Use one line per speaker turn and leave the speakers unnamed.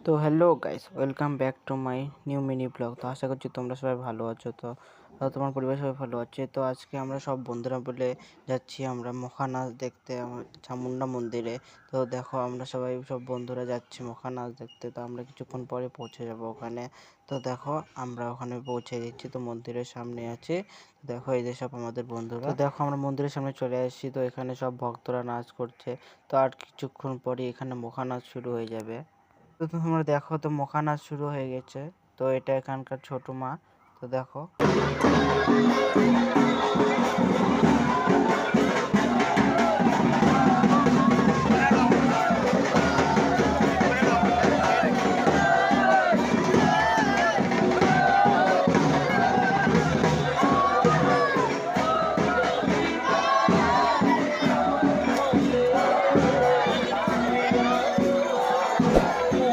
তো hello guys, welcome back to my new mini blog. তো আশা করছি তোমরা সবাই ভালো আছো। তো তোমার পরিবার সবাই ভালো আছে। তো আজকে আমরা সব বন্ধুরা বলে যাচ্ছি আমরা মখা নাচ দেখতে চামুন্ডা মন্দিরে। তো দেখো আমরা সবাই সব বন্ধুরা যাচ্ছি মখা নাচ দেখতে। তো আমরা কিছুক্ষণ পরে পৌঁছে যাব ওখানে। তো দেখো আমরা ওখানে পৌঁছে দিচ্ছি। তো মন্দিরের সামনে আছে, দেখো এই যে সব আমাদের বন্ধুরা। তো দেখো আমরা মন্দিরের সামনে চলে আসছি। তো এখানে সব ভক্তরা নাচ করছে। তো আর কিছুক্ষণ পরে এখানে মখা নাচ শুরু হয়ে যাবে। তো তোমরা দেখো, তো মখা নাচ শুরু হয়ে গেছে। তো এটা এখানকার ছোট মা। তো দেখো